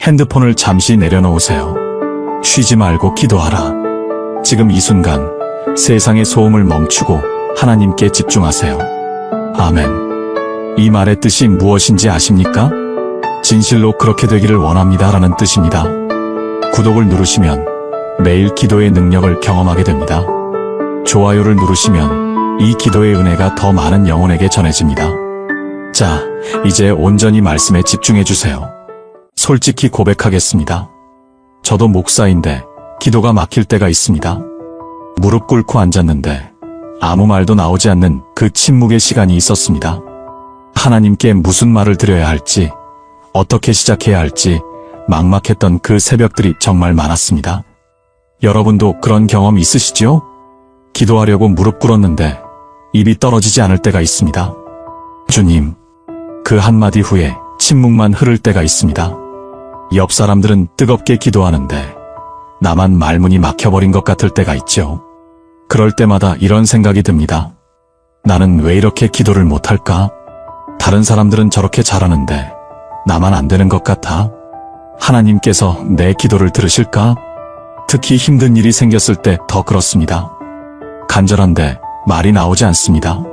핸드폰을 잠시 내려놓으세요. 쉬지 말고 기도하라. 지금 이 순간 세상의 소음을 멈추고 하나님께 집중하세요. 아멘. 이 말의 뜻이 무엇인지 아십니까? 진실로 그렇게 되기를 원합니다라는 뜻입니다. 구독을 누르시면 매일 기도의 능력을 경험하게 됩니다. 좋아요를 누르시면 이 기도의 은혜가 더 많은 영혼에게 전해집니다. 자, 이제 온전히 말씀에 집중해 주세요. 솔직히 고백하겠습니다. 저도 목사인데 기도가 막힐 때가 있습니다. 무릎 꿇고 앉았는데 아무 말도 나오지 않는 그 침묵의 시간이 있었습니다. 하나님께 무슨 말을 드려야 할지, 어떻게 시작해야 할지 막막했던 그 새벽들이 정말 많았습니다. 여러분도 그런 경험 있으시죠? 기도하려고 무릎 꿇었는데 입이 떨어지지 않을 때가 있습니다. 주님, 그 한마디 후에 침묵만 흐를 때가 있습니다. 옆 사람들은 뜨겁게 기도하는데 나만 말문이 막혀버린 것 같을 때가 있죠. 그럴 때마다 이런 생각이 듭니다. 나는 왜 이렇게 기도를 못할까? 다른 사람들은 저렇게 잘하는데 나만 안 되는 것 같아. 하나님께서 내 기도를 들으실까? 특히 힘든 일이 생겼을 때 더 그렇습니다. 간절한데 말이 나오지 않습니다.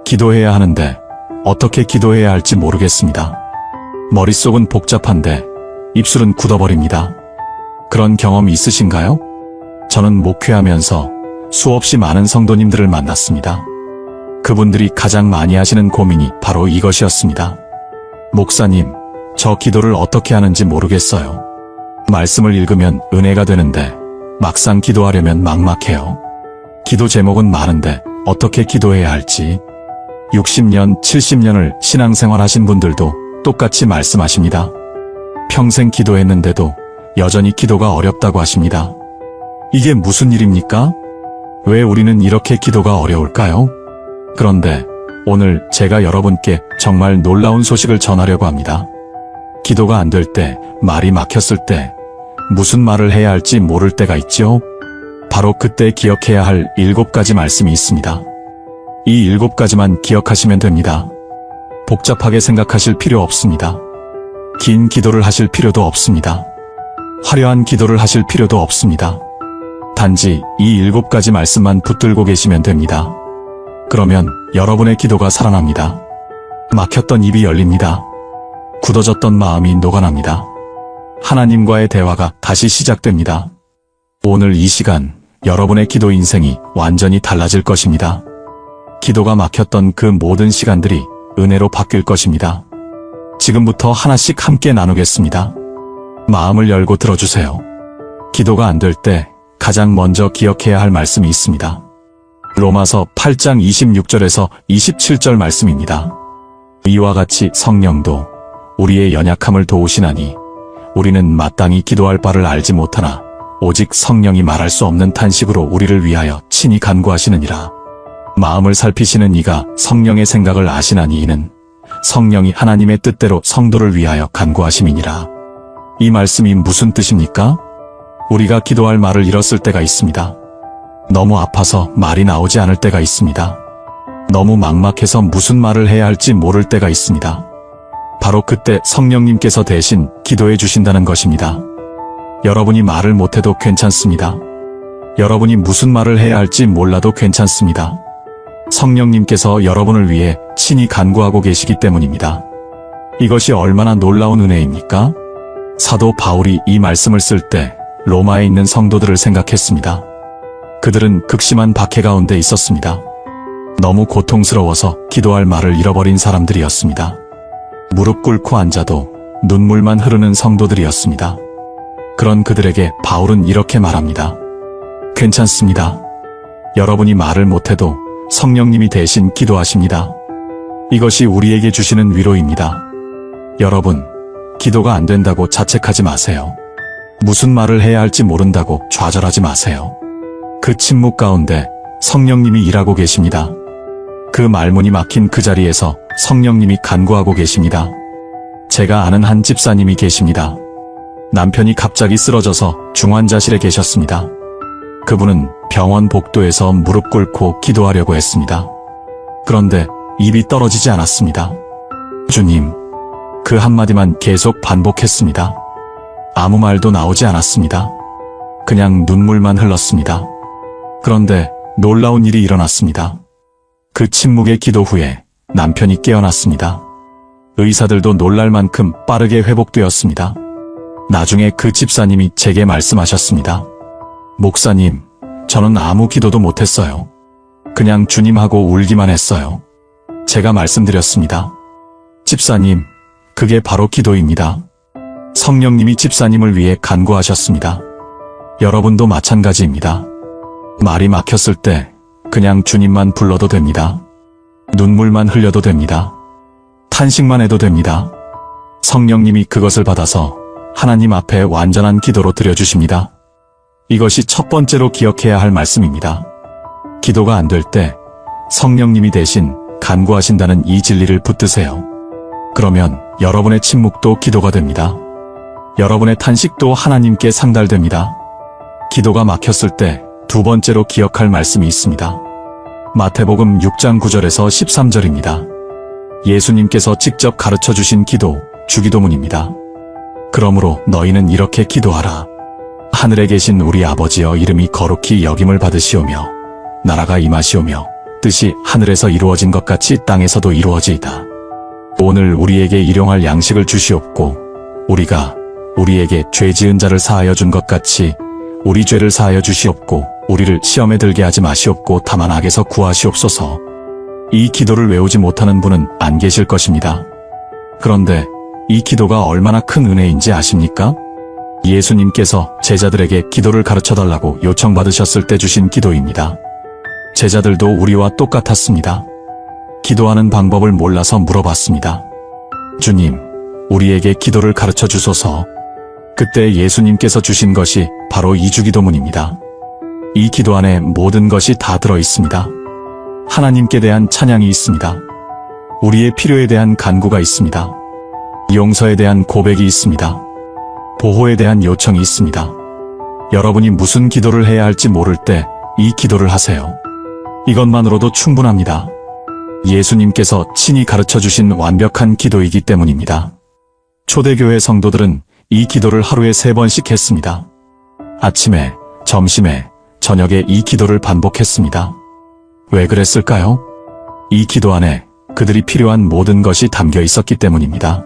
기도해야 하는데 어떻게 기도해야 할지 모르겠습니다. 머릿속은 복잡한데 입술은 굳어버립니다. 그런 경험이 있으신가요? 저는 목회하면서 수없이 많은 성도님들을 만났습니다. 그분들이 가장 많이 하시는 고민이 바로 이것이었습니다. 목사님, 저 기도를 어떻게 하는지 모르겠어요. 말씀을 읽으면 은혜가 되는데 막상 기도하려면 막막해요. 기도 제목은 많은데 어떻게 기도해야 할지. 60년, 70년을 신앙생활 하신 분들도 똑같이 말씀하십니다. 평생 기도했는데도 여전히 기도가 어렵다고 하십니다. 이게 무슨 일입니까? 왜 우리는 이렇게 기도가 어려울까요? 그런데 오늘 제가 여러분께 정말 놀라운 소식을 전하려고 합니다. 기도가 안 될 때, 말이 막혔을 때, 무슨 말을 해야 할지 모를 때가 있죠? 바로 그때 기억해야 할 7가지 말씀이 있습니다. 이 7가지만 기억하시면 됩니다. 복잡하게 생각하실 필요 없습니다. 긴 기도를 하실 필요도 없습니다. 화려한 기도를 하실 필요도 없습니다. 단지 이 7가지 말씀만 붙들고 계시면 됩니다. 그러면 여러분의 기도가 살아납니다. 막혔던 입이 열립니다. 굳어졌던 마음이 녹아납니다. 하나님과의 대화가 다시 시작됩니다. 오늘 이 시간 여러분의 기도 인생이 완전히 달라질 것입니다. 기도가 막혔던 그 모든 시간들이 은혜로 바뀔 것입니다. 지금부터 하나씩 함께 나누겠습니다. 마음을 열고 들어주세요. 기도가 안 될 때 가장 먼저 기억해야 할 말씀이 있습니다. 로마서 8장 26절에서 27절 말씀입니다. 이와 같이 성령도 우리의 연약함을 도우시나니 우리는 마땅히 기도할 바를 알지 못하나 오직 성령이 말할 수 없는 탄식으로 우리를 위하여 친히 간구하시느니라. 마음을 살피시는 이가 성령의 생각을 아시나니 이는 성령이 하나님의 뜻대로 성도를 위하여 간구하심이니라. 이 말씀이 무슨 뜻입니까? 우리가 기도할 말을 잃었을 때가 있습니다. 너무 아파서 말이 나오지 않을 때가 있습니다. 너무 막막해서 무슨 말을 해야 할지 모를 때가 있습니다. 바로 그때 성령님께서 대신 기도해 주신다는 것입니다. 여러분이 말을 못해도 괜찮습니다. 여러분이 무슨 말을 해야 할지 몰라도 괜찮습니다. 성령님께서 여러분을 위해 친히 간구하고 계시기 때문입니다. 이것이 얼마나 놀라운 은혜입니까? 사도 바울이 이 말씀을 쓸 때 로마에 있는 성도들을 생각했습니다. 그들은 극심한 박해 가운데 있었습니다. 너무 고통스러워서 기도할 말을 잃어버린 사람들이었습니다. 무릎 꿇고 앉아도 눈물만 흐르는 성도들이었습니다. 그런 그들에게 바울은 이렇게 말합니다. 괜찮습니다. 여러분이 말을 못해도 성령님이 대신 기도하십니다. 이것이 우리에게 주시는 위로입니다. 여러분, 기도가 안 된다고 자책하지 마세요. 무슨 말을 해야 할지 모른다고 좌절하지 마세요. 그 침묵 가운데 성령님이 일하고 계십니다. 그 말문이 막힌 그 자리에서 성령님이 간구하고 계십니다. 제가 아는 한 집사님이 계십니다. 남편이 갑자기 쓰러져서 중환자실에 계셨습니다. 그분은 병원 복도에서 무릎 꿇고 기도하려고 했습니다. 그런데 입이 떨어지지 않았습니다. 주님, 그 한마디만 계속 반복했습니다. 아무 말도 나오지 않았습니다. 그냥 눈물만 흘렀습니다. 그런데 놀라운 일이 일어났습니다. 그 침묵의 기도 후에 남편이 깨어났습니다. 의사들도 놀랄 만큼 빠르게 회복되었습니다. 나중에 그 집사님이 제게 말씀하셨습니다. 목사님, 저는 아무 기도도 못했어요. 그냥 주님하고 울기만 했어요. 제가 말씀드렸습니다. 집사님, 그게 바로 기도입니다. 성령님이 집사님을 위해 간구하셨습니다. 여러분도 마찬가지입니다. 말이 막혔을 때 그냥 주님만 불러도 됩니다. 눈물만 흘려도 됩니다. 탄식만 해도 됩니다. 성령님이 그것을 받아서 하나님 앞에 완전한 기도로 드려주십니다. 이것이 첫 번째로 기억해야 할 말씀입니다. 기도가 안 될 때 성령님이 대신 간구하신다는 이 진리를 붙드세요. 그러면 여러분의 침묵도 기도가 됩니다. 여러분의 탄식도 하나님께 상달됩니다. 기도가 막혔을 때 두 번째로 기억할 말씀이 있습니다. 마태복음 6장 9절에서 13절입니다. 예수님께서 직접 가르쳐 주신 기도, 주기도문입니다. 그러므로 너희는 이렇게 기도하라. 하늘에 계신 우리 아버지여, 이름이 거룩히 여김을 받으시오며 나라가 임하시오며 뜻이 하늘에서 이루어진 것 같이 땅에서도 이루어지이다. 오늘 우리에게 일용할 양식을 주시옵고 우리가 우리에게 죄 지은 자를 사하여 준 것 같이 우리 죄를 사하여 주시옵고 우리를 시험에 들게 하지 마시옵고 다만 악에서 구하시옵소서. 이 기도를 외우지 못하는 분은 안 계실 것입니다. 그런데 이 기도가 얼마나 큰 은혜인지 아십니까? 예수님께서 제자들에게 기도를 가르쳐달라고 요청받으셨을 때 주신 기도입니다. 제자들도 우리와 똑같았습니다. 기도하는 방법을 몰라서 물어봤습니다. 주님, 우리에게 기도를 가르쳐 주소서. 그때 예수님께서 주신 것이 바로 이 주기도문입니다. 이 기도 안에 모든 것이 다 들어 있습니다. 하나님께 대한 찬양이 있습니다. 우리의 필요에 대한 간구가 있습니다. 용서에 대한 고백이 있습니다. 보호에 대한 요청이 있습니다. 여러분이 무슨 기도를 해야 할지 모를 때 이 기도를 하세요. 이것만으로도 충분합니다. 예수님께서 친히 가르쳐 주신 완벽한 기도이기 때문입니다. 초대교회 성도들은 이 기도를 하루에 3번씩 했습니다. 아침에, 점심에, 저녁에 이 기도를 반복했습니다. 왜 그랬을까요? 이 기도 안에 그들이 필요한 모든 것이 담겨 있었기 때문입니다.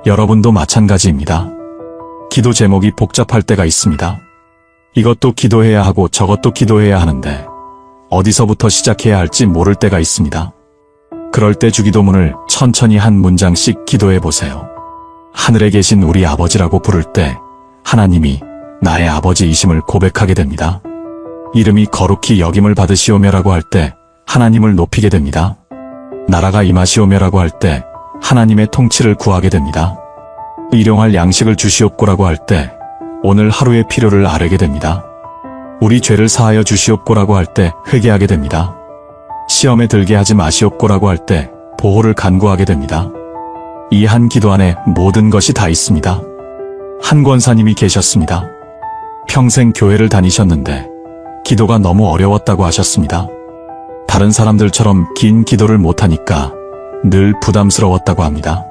여러분도 마찬가지입니다. 기도 제목이 복잡할 때가 있습니다. 이것도 기도해야 하고 저것도 기도해야 하는데 어디서부터 시작해야 할지 모를 때가 있습니다. 그럴 때 주기도문을 천천히 한 문장씩 기도해 보세요. 하늘에 계신 우리 아버지라고 부를 때 하나님이 나의 아버지이심을 고백하게 됩니다. 이름이 거룩히 여김을 받으시오며라고 할 때 하나님을 높이게 됩니다. 나라가 임하시오며라고 할 때 하나님의 통치를 구하게 됩니다. 일용할 양식을 주시옵고라고 할 때 오늘 하루의 필요를 아뢰게 됩니다. 우리 죄를 사하여 주시옵고라고 할 때 회개하게 됩니다. 시험에 들게 하지 마시옵고라고 할 때 보호를 간구하게 됩니다. 이 한 기도 안에 모든 것이 다 있습니다. 한 권사님이 계셨습니다. 평생 교회를 다니셨는데 기도가 너무 어려웠다고 하셨습니다. 다른 사람들처럼 긴 기도를 못하니까 늘 부담스러웠다고 합니다.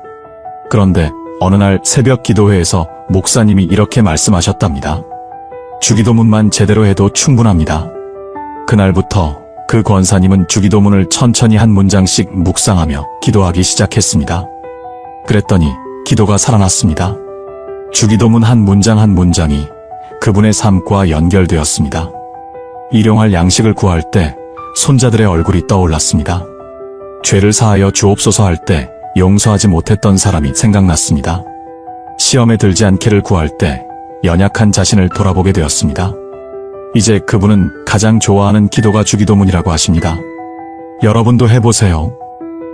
그런데 어느 날 새벽 기도회에서 목사님이 이렇게 말씀하셨답니다. 주기도문만 제대로 해도 충분합니다. 그날부터 그 권사님은 주기도문을 천천히 한 문장씩 묵상하며 기도하기 시작했습니다. 그랬더니 기도가 살아났습니다. 주기도문 한 문장 한 문장이 그분의 삶과 연결되었습니다. 일용할 양식을 구할 때 손자들의 얼굴이 떠올랐습니다. 죄를 사하여 주옵소서 할 때 용서하지 못했던 사람이 생각났습니다. 시험에 들지 않기를 구할 때 연약한 자신을 돌아보게 되었습니다. 이제 그분은 가장 좋아하는 기도가 주기도문이라고 하십니다. 여러분도 해보세요.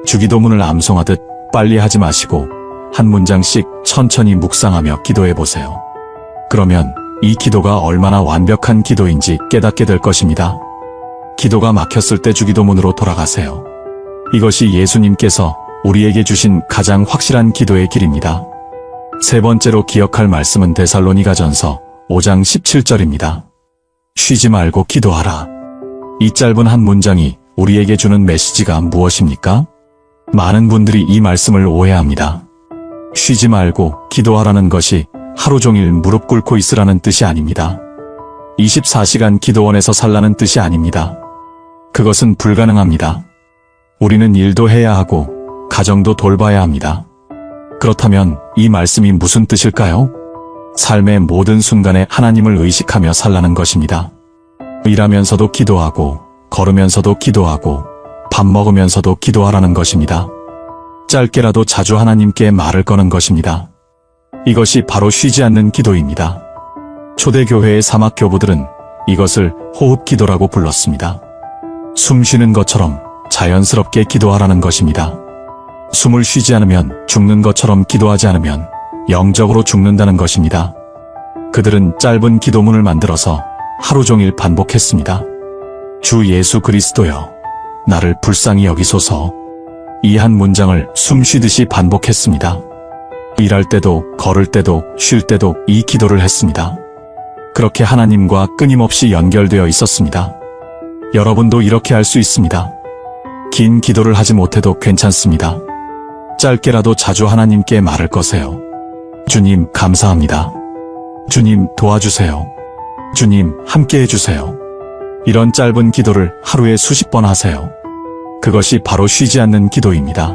주기도문을 암송하듯 빨리 하지 마시고 한 문장씩 천천히 묵상하며 기도해보세요. 그러면 이 기도가 얼마나 완벽한 기도인지 깨닫게 될 것입니다. 기도가 막혔을 때 주기도문으로 돌아가세요. 이것이 예수님께서 우리에게 주신 가장 확실한 기도의 길입니다. 세 번째로 기억할 말씀은 데살로니가전서 5장 17절입니다. 쉬지 말고 기도하라. 이 짧은 한 문장이 우리에게 주는 메시지가 무엇입니까? 많은 분들이 이 말씀을 오해합니다. 쉬지 말고 기도하라는 것이 하루 종일 무릎 꿇고 있으라는 뜻이 아닙니다. 24시간 기도원에서 살라는 뜻이 아닙니다. 그것은 불가능합니다. 우리는 일도 해야 하고 가정도 돌봐야 합니다. 그렇다면 이 말씀이 무슨 뜻일까요? 삶의 모든 순간에 하나님을 의식하며 살라는 것입니다. 일하면서도 기도하고, 걸으면서도 기도하고, 밥 먹으면서도 기도하라는 것입니다. 짧게라도 자주 하나님께 말을 거는 것입니다. 이것이 바로 쉬지 않는 기도입니다. 초대교회의 사막교부들은 이것을 호흡 기도라고 불렀습니다. 숨 쉬는 것처럼 자연스럽게 기도하라는 것입니다. 숨을 쉬지 않으면 죽는 것처럼 기도하지 않으면 영적으로 죽는다는 것입니다. 그들은 짧은 기도문을 만들어서 하루 종일 반복했습니다. 주 예수 그리스도여, 나를 불쌍히 여기소서. 이 한 문장을 숨 쉬듯이 반복했습니다. 일할 때도, 걸을 때도, 쉴 때도 이 기도를 했습니다. 그렇게 하나님과 끊임없이 연결되어 있었습니다. 여러분도 이렇게 할 수 있습니다. 긴 기도를 하지 못해도 괜찮습니다. 짧게라도 자주 하나님께 말을 거세요. 주님, 감사합니다. 주님, 도와주세요. 주님, 함께 해주세요. 이런 짧은 기도를 하루에 수십 번 하세요. 그것이 바로 쉬지 않는 기도입니다.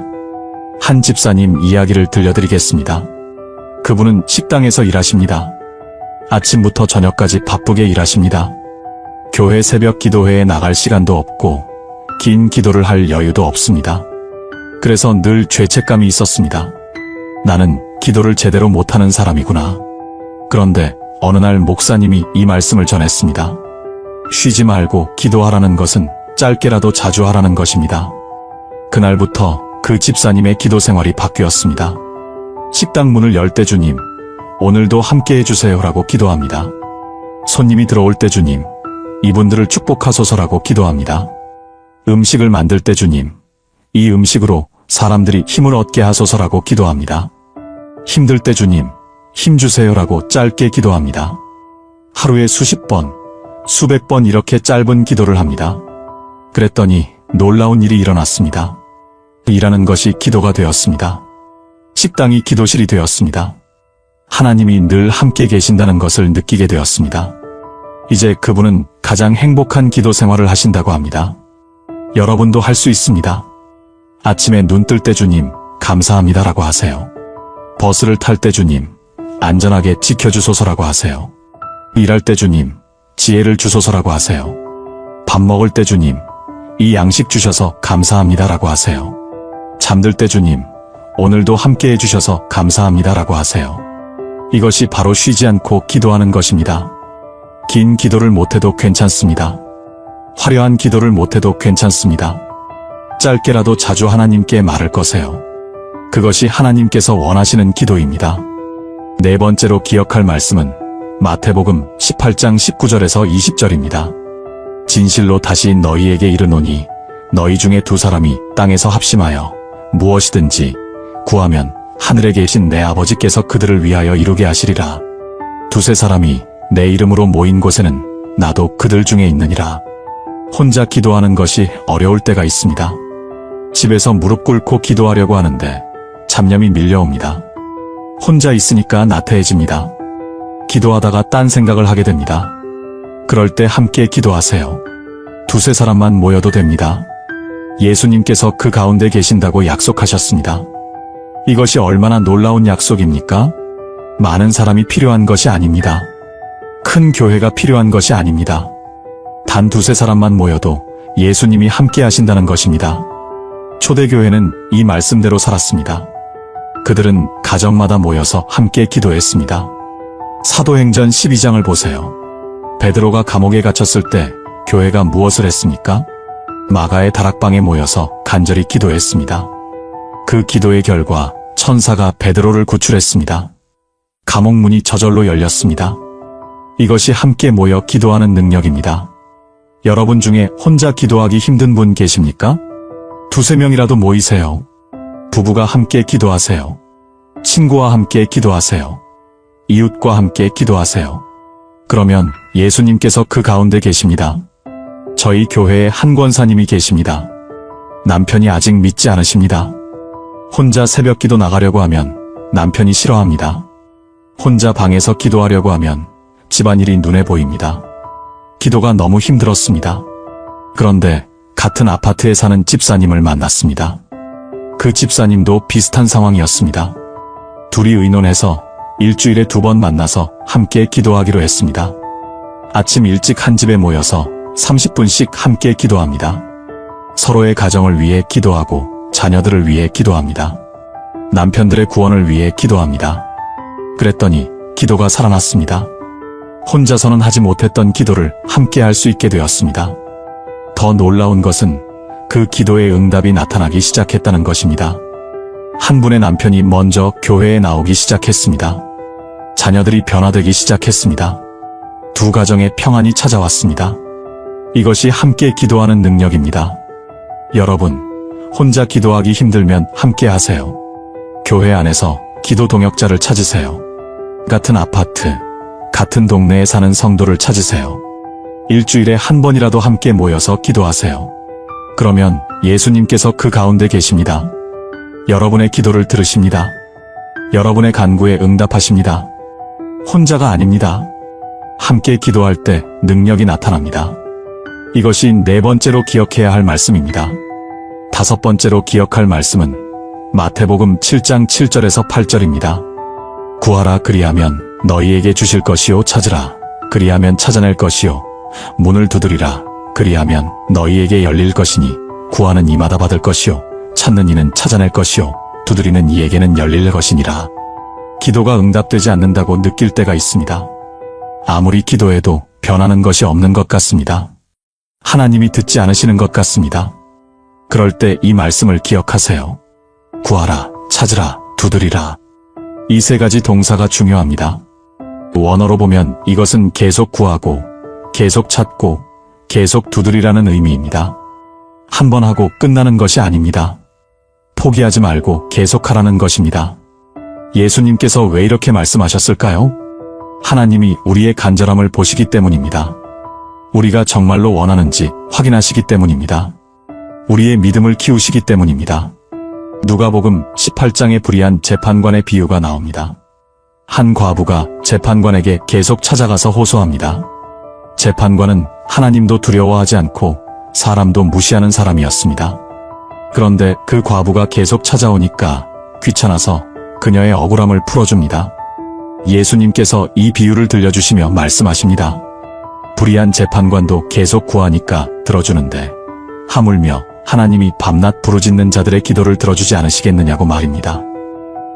한 집사님 이야기를 들려드리겠습니다. 그분은 식당에서 일하십니다. 아침부터 저녁까지 바쁘게 일하십니다. 교회 새벽 기도회에 나갈 시간도 없고 긴 기도를 할 여유도 없습니다. 그래서 늘 죄책감이 있었습니다. 나는 기도를 제대로 못하는 사람이구나. 그런데 어느 날 목사님이 이 말씀을 전했습니다. 쉬지 말고 기도하라는 것은 짧게라도 자주 하라는 것입니다. 그날부터 그 집사님의 기도 생활이 바뀌었습니다. 식당 문을 열 때 주님, 오늘도 함께 해주세요라고 기도합니다. 손님이 들어올 때 주님, 이분들을 축복하소서라고 기도합니다. 음식을 만들 때 주님, 이 음식으로 사람들이 힘을 얻게 하소서라고 기도합니다. 힘들 때 주님, 힘 주세요라고 짧게 기도합니다. 하루에 수십 번, 수백 번 이렇게 짧은 기도를 합니다. 그랬더니 놀라운 일이 일어났습니다. 일하는 것이 기도가 되었습니다. 식당이 기도실이 되었습니다. 하나님이 늘 함께 계신다는 것을 느끼게 되었습니다. 이제 그분은 가장 행복한 기도 생활을 하신다고 합니다. 여러분도 할 수 있습니다. 아침에 눈 뜰 때 주님, 감사합니다라고 하세요. 버스를 탈 때 주님, 안전하게 지켜주소서라고 하세요. 일할 때 주님, 지혜를 주소서라고 하세요. 밥 먹을 때 주님, 이 양식 주셔서 감사합니다라고 하세요. 잠들 때 주님, 오늘도 함께 해주셔서 감사합니다라고 하세요. 이것이 바로 쉬지 않고 기도하는 것입니다. 긴 기도를 못해도 괜찮습니다. 화려한 기도를 못해도 괜찮습니다. 짧게라도 자주 하나님께 말을 거세요. 그것이 하나님께서 원하시는 기도입니다. 네 번째로 기억할 말씀은 마태복음 18장 19절에서 20절입니다. 진실로 다시 너희에게 이르노니 너희 중에 두 사람이 땅에서 합심하여 무엇이든지 구하면 하늘에 계신 내 아버지께서 그들을 위하여 이루게 하시리라. 두세 사람이 내 이름으로 모인 곳에는 나도 그들 중에 있느니라. 혼자 기도하는 것이 어려울 때가 있습니다. 집에서 무릎 꿇고 기도하려고 하는데 잡념이 밀려옵니다. 혼자 있으니까 나태해집니다. 기도하다가 딴 생각을 하게 됩니다. 그럴 때 함께 기도하세요. 두세 사람만 모여도 됩니다. 예수님께서 그 가운데 계신다고 약속하셨습니다. 이것이 얼마나 놀라운 약속입니까? 많은 사람이 필요한 것이 아닙니다. 큰 교회가 필요한 것이 아닙니다. 단 두세 사람만 모여도 예수님이 함께 하신다는 것입니다. 초대교회는 이 말씀대로 살았습니다. 그들은 가정마다 모여서 함께 기도했습니다. 사도행전 12장을 보세요. 베드로가 감옥에 갇혔을 때 교회가 무엇을 했습니까? 마가의 다락방에 모여서 간절히 기도했습니다. 그 기도의 결과 천사가 베드로를 구출했습니다. 감옥 문이 저절로 열렸습니다. 이것이 함께 모여 기도하는 능력입니다. 여러분 중에 혼자 기도하기 힘든 분 계십니까? 두세 명이라도 모이세요. 부부가 함께 기도하세요. 친구와 함께 기도하세요. 이웃과 함께 기도하세요. 그러면 예수님께서 그 가운데 계십니다. 저희 교회에 한 권사님이 계십니다. 남편이 아직 믿지 않으십니다. 혼자 새벽 기도 나가려고 하면 남편이 싫어합니다. 혼자 방에서 기도하려고 하면 집안일이 눈에 보입니다. 기도가 너무 힘들었습니다. 그런데 같은 아파트에 사는 집사님을 만났습니다. 그 집사님도 비슷한 상황이었습니다. 둘이 의논해서 일주일에 2번 만나서 함께 기도하기로 했습니다. 아침 일찍 한 집에 모여서 30분씩 함께 기도합니다. 서로의 가정을 위해 기도하고 자녀들을 위해 기도합니다. 남편들의 구원을 위해 기도합니다. 그랬더니 기도가 살아났습니다. 혼자서는 하지 못했던 기도를 함께 할 수 있게 되었습니다. 더 놀라운 것은 그 기도의 응답이 나타나기 시작했다는 것입니다. 한 분의 남편이 먼저 교회에 나오기 시작했습니다. 자녀들이 변화되기 시작했습니다. 두 가정에 평안이 찾아왔습니다. 이것이 함께 기도하는 능력입니다. 여러분, 혼자 기도하기 힘들면 함께 하세요. 교회 안에서 기도 동역자를 찾으세요. 같은 아파트, 같은 동네에 사는 성도를 찾으세요. 일주일에 한 번이라도 함께 모여서 기도하세요. 그러면 예수님께서 그 가운데 계십니다. 여러분의 기도를 들으십니다. 여러분의 간구에 응답하십니다. 혼자가 아닙니다. 함께 기도할 때 능력이 나타납니다. 이것이 4번째로 기억해야 할 말씀입니다. 5번째로 기억할 말씀은 마태복음 7장 7절에서 8절입니다. 구하라 그리하면 너희에게 주실 것이요 찾으라 그리하면 찾아낼 것이요 문을 두드리라 그리하면 너희에게 열릴 것이니 구하는 이마다 받을 것이요 찾는 이는 찾아낼 것이요 두드리는 이에게는 열릴 것이니라. 기도가 응답되지 않는다고 느낄 때가 있습니다. 아무리 기도해도 변하는 것이 없는 것 같습니다. 하나님이 듣지 않으시는 것 같습니다. 그럴 때 이 말씀을 기억하세요. 구하라, 찾으라, 두드리라. 이 3가지 동사가 중요합니다. 원어로 보면 이것은 계속 구하고, 계속 찾고, 계속 두드리라는 의미입니다. 한 번 하고 끝나는 것이 아닙니다. 포기하지 말고 계속하라는 것입니다. 예수님께서 왜 이렇게 말씀하셨을까요? 하나님이 우리의 간절함을 보시기 때문입니다. 우리가 정말로 원하는지 확인하시기 때문입니다. 우리의 믿음을 키우시기 때문입니다. 누가복음 18장에 불의한 재판관의 비유가 나옵니다. 한 과부가 재판관에게 계속 찾아가서 호소합니다. 재판관은 하나님도 두려워하지 않고 사람도 무시하는 사람이었습니다. 그런데 그 과부가 계속 찾아오니까 귀찮아서 그녀의 억울함을 풀어줍니다. 예수님께서 이 비유를 들려주시며 말씀하십니다. 불의한 재판관도 계속 구하니까 들어주는데 하물며 하나님이 밤낮 부르짖는 자들의 기도를 들어주지 않으시겠느냐고 말입니다.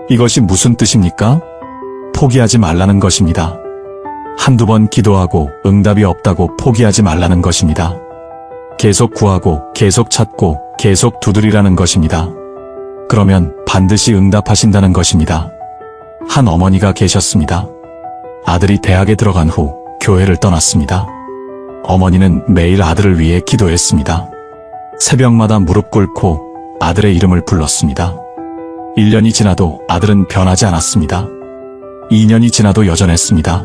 이것이 무슨 뜻입니까? 포기하지 말라는 것입니다. 한두 번 기도하고 응답이 없다고 포기하지 말라는 것입니다. 계속 구하고 계속 찾고 계속 두드리라는 것입니다. 그러면 반드시 응답하신다는 것입니다. 한 어머니가 계셨습니다. 아들이 대학에 들어간 후 교회를 떠났습니다. 어머니는 매일 아들을 위해 기도했습니다. 새벽마다 무릎 꿇고 아들의 이름을 불렀습니다. 1년이 지나도 아들은 변하지 않았습니다. 2년이 지나도 여전했습니다.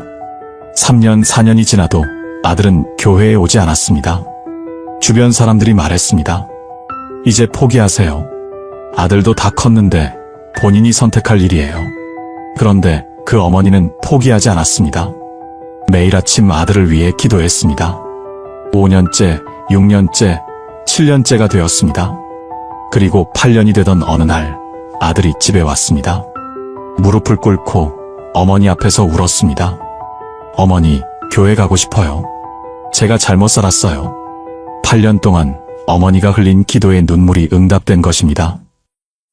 3년, 4년이 지나도 아들은 교회에 오지 않았습니다. 주변 사람들이 말했습니다. 이제 포기하세요. 아들도 다 컸는데 본인이 선택할 일이에요. 그런데 그 어머니는 포기하지 않았습니다. 매일 아침 아들을 위해 기도했습니다. 5년째, 6년째, 7년째가 되었습니다. 그리고 8년이 되던 어느 날 아들이 집에 왔습니다. 무릎을 꿇고 어머니 앞에서 울었습니다. 어머니, 교회 가고 싶어요. 제가 잘못 살았어요. 8년 동안 어머니가 흘린 기도의 눈물이 응답된 것입니다.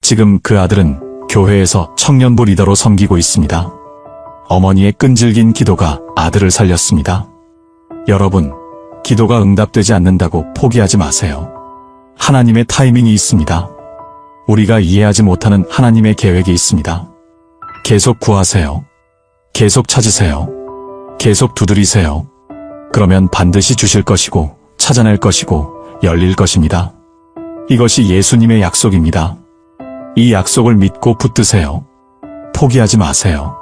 지금 그 아들은 교회에서 청년부 리더로 섬기고 있습니다. 어머니의 끈질긴 기도가 아들을 살렸습니다. 여러분, 기도가 응답되지 않는다고 포기하지 마세요. 하나님의 타이밍이 있습니다. 우리가 이해하지 못하는 하나님의 계획이 있습니다. 계속 구하세요. 계속 찾으세요. 계속 두드리세요. 그러면 반드시 주실 것이고 찾아낼 것이고 열릴 것입니다. 이것이 예수님의 약속입니다. 이 약속을 믿고 붙드세요. 포기하지 마세요.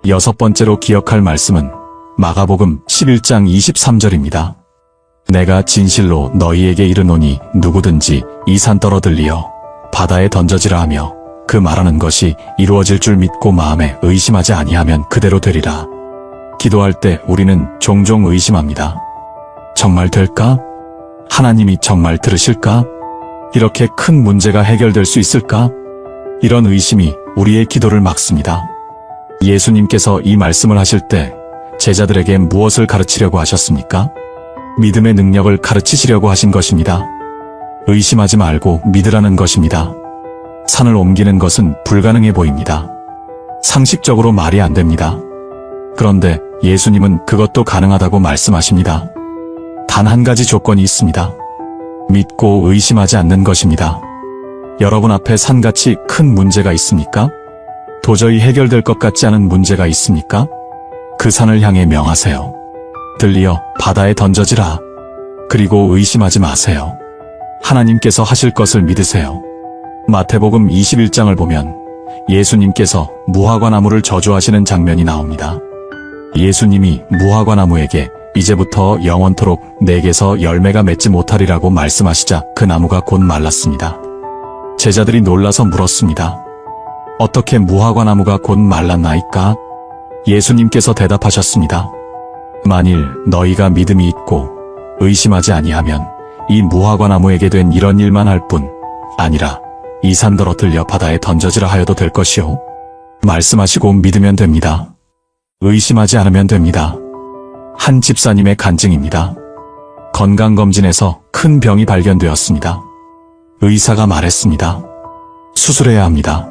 6번째로 기억할 말씀은 마가복음 11장 23절입니다. 내가 진실로 너희에게 이르노니 누구든지 이 산 떨어들리어 바다에 던져지라 하며 그 말하는 것이 이루어질 줄 믿고 마음에 의심하지 아니하면 그대로 되리라. 기도할 때 우리는 종종 의심합니다. 정말 될까? 하나님이 정말 들으실까? 이렇게 큰 문제가 해결될 수 있을까? 이런 의심이 우리의 기도를 막습니다. 예수님께서 이 말씀을 하실 때 제자들에게 무엇을 가르치려고 하셨습니까? 믿음의 능력을 가르치시려고 하신 것입니다. 의심하지 말고 믿으라는 것입니다. 산을 옮기는 것은 불가능해 보입니다. 상식적으로 말이 안 됩니다. 그런데 예수님은 그것도 가능하다고 말씀하십니다. 단 한 가지 조건이 있습니다. 믿고 의심하지 않는 것입니다. 여러분 앞에 산같이 큰 문제가 있습니까? 도저히 해결될 것 같지 않은 문제가 있습니까? 그 산을 향해 명하세요. 들리어 바다에 던져지라. 그리고 의심하지 마세요. 하나님께서 하실 것을 믿으세요. 마태복음 21장을 보면 예수님께서 무화과나무를 저주하시는 장면이 나옵니다. 예수님이 무화과나무에게 이제부터 영원토록 내게서 열매가 맺지 못하리라고 말씀하시자 그 나무가 곧 말랐습니다. 제자들이 놀라서 물었습니다. 어떻게 무화과나무가 곧 말랐나이까? 예수님께서 대답하셨습니다. 만일 너희가 믿음이 있고 의심하지 아니하면 이 무화과나무에게 된 이런 일만 할 뿐 아니라 이 산더러 들려 바다에 던져지라 하여도 될 것이요. 말씀하시고 믿으면 됩니다. 의심하지 않으면 됩니다. 한 집사님의 간증입니다. 건강검진에서 큰 병이 발견되었습니다. 의사가 말했습니다. 수술해야 합니다.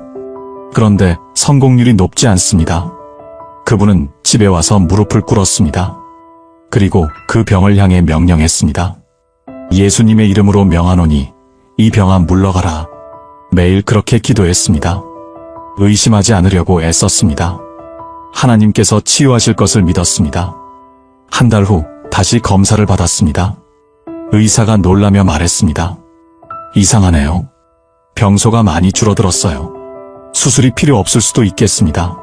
그런데 성공률이 높지 않습니다. 그분은 집에 와서 무릎을 꿇었습니다. 그리고 그 병을 향해 명령했습니다. 예수님의 이름으로 명하노니 이 병아 물러가라. 매일 그렇게 기도했습니다. 의심하지 않으려고 애썼습니다. 하나님께서 치유하실 것을 믿었습니다. 한 달 후 다시 검사를 받았습니다. 의사가 놀라며 말했습니다. 이상하네요. 병소가 많이 줄어들었어요. 수술이 필요 없을 수도 있겠습니다.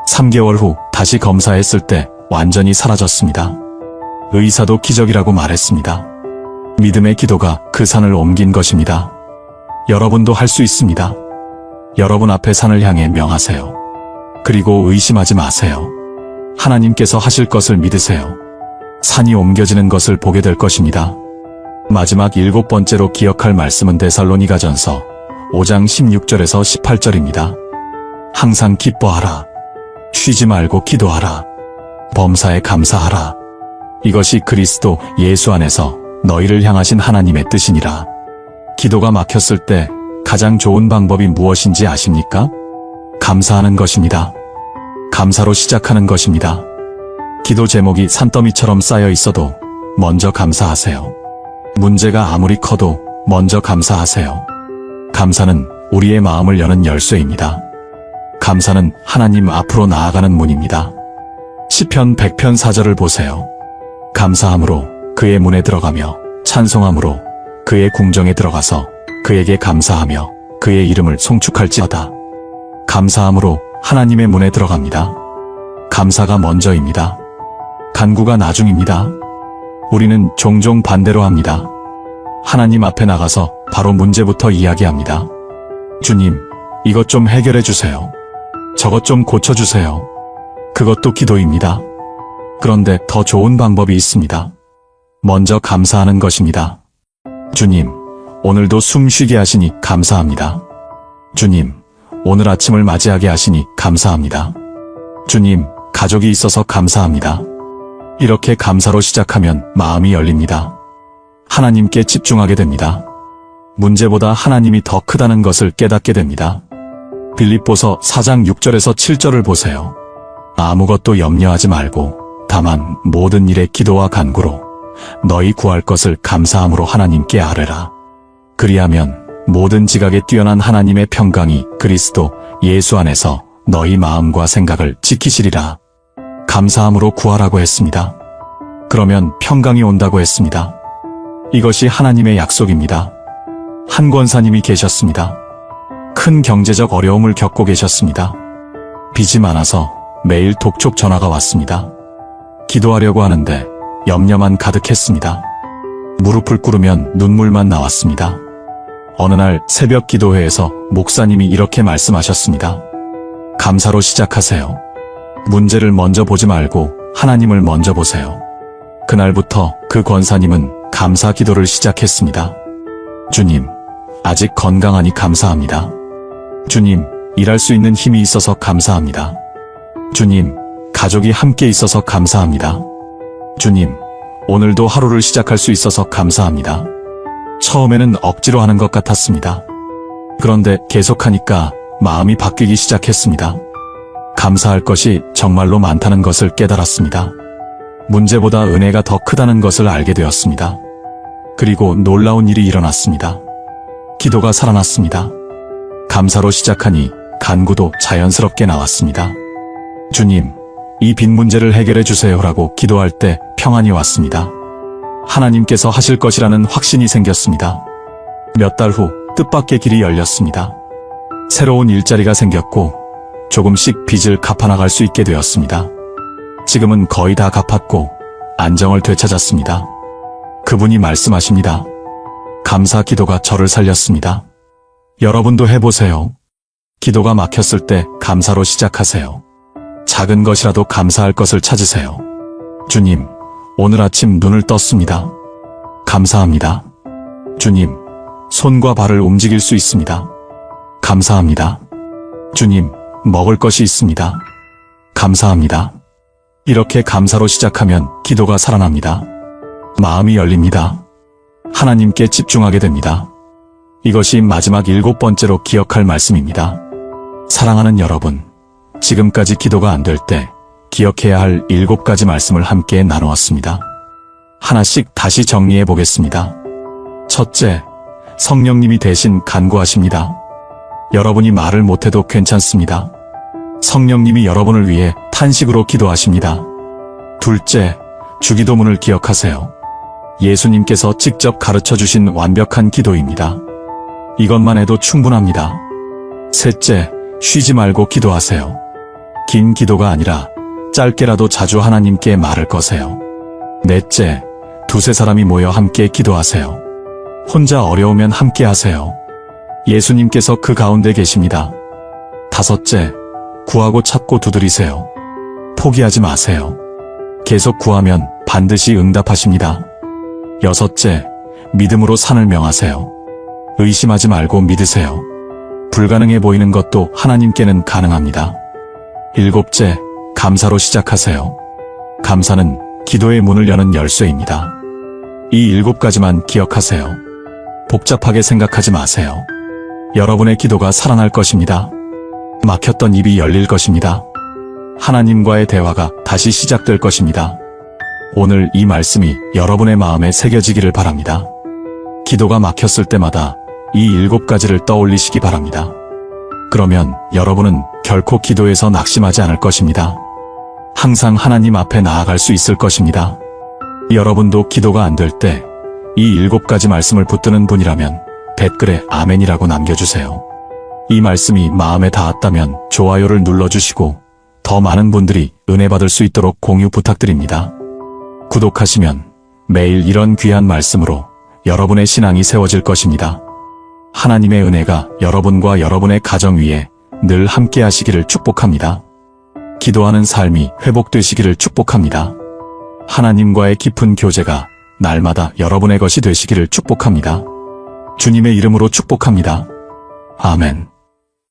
3개월 후 다시 검사했을 때 완전히 사라졌습니다. 의사도 기적이라고 말했습니다. 믿음의 기도가 그 산을 옮긴 것입니다. 여러분도 할 수 있습니다. 여러분 앞에 산을 향해 명하세요. 그리고 의심하지 마세요. 하나님께서 하실 것을 믿으세요. 산이 옮겨지는 것을 보게 될 것입니다. 마지막 7번째로 기억할 말씀은 데살로니가전서 5장 16절에서 18절입니다. 항상 기뻐하라. 쉬지 말고 기도하라. 범사에 감사하라. 이것이 그리스도 예수 안에서 너희를 향하신 하나님의 뜻이니라. 기도가 막혔을 때 가장 좋은 방법이 무엇인지 아십니까? 감사하는 것입니다. 감사로 시작하는 것입니다. 기도 제목이 산더미처럼 쌓여 있어도 먼저 감사하세요. 문제가 아무리 커도 먼저 감사하세요. 감사는 우리의 마음을 여는 열쇠입니다. 감사는 하나님 앞으로 나아가는 문입니다. 시편 100편 4절을 보세요. 감사함으로 그의 문에 들어가며 찬송함으로 그의 궁정에 들어가서 그에게 감사하며 그의 이름을 송축할지어다. 감사함으로 하나님의 문에 들어갑니다. 감사가 먼저입니다. 간구가 나중입니다. 우리는 종종 반대로 합니다. 하나님 앞에 나가서 바로 문제부터 이야기합니다. 주님, 이것 좀 해결해 주세요. 저것 좀 고쳐주세요. 그것도 기도입니다. 그런데 더 좋은 방법이 있습니다. 먼저 감사하는 것입니다. 주님, 오늘도 숨 쉬게 하시니 감사합니다. 주님, 오늘 아침을 맞이하게 하시니 감사합니다. 주님, 가족이 있어서 감사합니다. 이렇게 감사로 시작하면 마음이 열립니다. 하나님께 집중하게 됩니다. 문제보다 하나님이 더 크다는 것을 깨닫게 됩니다. 빌립보서 4장 6절에서 7절을 보세요. 아무것도 염려하지 말고 다만 모든 일에 기도와 간구로 너희 구할 것을 감사함으로 하나님께 아뢰라. 그리하면 모든 지각에 뛰어난 하나님의 평강이 그리스도 예수 안에서 너희 마음과 생각을 지키시리라. 감사함으로 구하라고 했습니다. 그러면 평강이 온다고 했습니다. 이것이 하나님의 약속입니다. 한 권사님이 계셨습니다. 큰 경제적 어려움을 겪고 계셨습니다. 빚이 많아서 매일 독촉 전화가 왔습니다. 기도하려고 하는데 염려만 가득했습니다. 무릎을 꿇으면 눈물만 나왔습니다. 어느 날 새벽 기도회에서 목사님이 이렇게 말씀하셨습니다. 감사로 시작하세요. 문제를 먼저 보지 말고 하나님을 먼저 보세요. 그날부터 그 권사님은 감사 기도를 시작했습니다. 주님, 아직 건강하니 감사합니다. 주님, 일할 수 있는 힘이 있어서 감사합니다. 주님, 가족이 함께 있어서 감사합니다. 주님, 오늘도 하루를 시작할 수 있어서 감사합니다. 처음에는 억지로 하는 것 같았습니다. 그런데 계속하니까 마음이 바뀌기 시작했습니다. 감사할 것이 정말로 많다는 것을 깨달았습니다. 문제보다 은혜가 더 크다는 것을 알게 되었습니다. 그리고 놀라운 일이 일어났습니다. 기도가 살아났습니다. 감사로 시작하니 간구도 자연스럽게 나왔습니다. 주님, 이 빈 문제를 해결해 주세요라고 기도할 때 평안이 왔습니다. 하나님께서 하실 것이라는 확신이 생겼습니다. 몇 달 후 뜻밖의 길이 열렸습니다. 새로운 일자리가 생겼고 조금씩 빚을 갚아나갈 수 있게 되었습니다. 지금은 거의 다 갚았고 안정을 되찾았습니다. 그분이 말씀하십니다. 감사 기도가 저를 살렸습니다. 여러분도 해보세요. 기도가 막혔을 때 감사로 시작하세요. 작은 것이라도 감사할 것을 찾으세요. 주님, 오늘 아침 눈을 떴습니다. 감사합니다. 주님, 손과 발을 움직일 수 있습니다. 감사합니다. 주님, 먹을 것이 있습니다. 감사합니다. 이렇게 감사로 시작하면 기도가 살아납니다. 마음이 열립니다. 하나님께 집중하게 됩니다. 이것이 마지막 7번째로 기억할 말씀입니다. 사랑하는 여러분, 지금까지 기도가 안 될 때 기억해야 할 7가지 말씀을 함께 나누었습니다. 하나씩 다시 정리해 보겠습니다. 첫째, 성령님이 대신 간구하십니다. 여러분이 말을 못해도 괜찮습니다. 성령님이 여러분을 위해 탄식으로 기도하십니다. 둘째, 주기도문을 기억하세요. 예수님께서 직접 가르쳐 주신 완벽한 기도입니다. 이것만 해도 충분합니다. 셋째, 쉬지 말고 기도하세요. 긴 기도가 아니라 짧게라도 자주 하나님께 말을 거세요. 넷째, 두세 사람이 모여 함께 기도하세요. 혼자 어려우면 함께 하세요. 예수님께서 그 가운데 계십니다. 다섯째, 구하고 찾고 두드리세요. 포기하지 마세요. 계속 구하면 반드시 응답하십니다. 여섯째, 믿음으로 산을 명하세요. 의심하지 말고 믿으세요. 불가능해 보이는 것도 하나님께는 가능합니다. 일곱째, 감사로 시작하세요. 감사는 기도의 문을 여는 열쇠입니다. 이 7가지만 기억하세요. 복잡하게 생각하지 마세요. 여러분의 기도가 살아날 것입니다. 막혔던 입이 열릴 것입니다. 하나님과의 대화가 다시 시작될 것입니다. 오늘 이 말씀이 여러분의 마음에 새겨지기를 바랍니다. 기도가 막혔을 때마다 이 7가지를 떠올리시기 바랍니다. 그러면 여러분은 결코 기도에서 낙심하지 않을 것입니다. 항상 하나님 앞에 나아갈 수 있을 것입니다. 여러분도 기도가 안 될 때 이 7가지 말씀을 붙드는 분이라면 댓글에 아멘이라고 남겨주세요. 이 말씀이 마음에 닿았다면 좋아요를 눌러주시고 더 많은 분들이 은혜 받을 수 있도록 공유 부탁드립니다. 구독하시면 매일 이런 귀한 말씀으로 여러분의 신앙이 세워질 것입니다. 하나님의 은혜가 여러분과 여러분의 가정 위에 늘 함께 하시기를 축복합니다. 기도하는 삶이 회복되시기를 축복합니다. 하나님과의 깊은 교제가 날마다 여러분의 것이 되시기를 축복합니다. 주님의 이름으로 축복합니다. 아멘.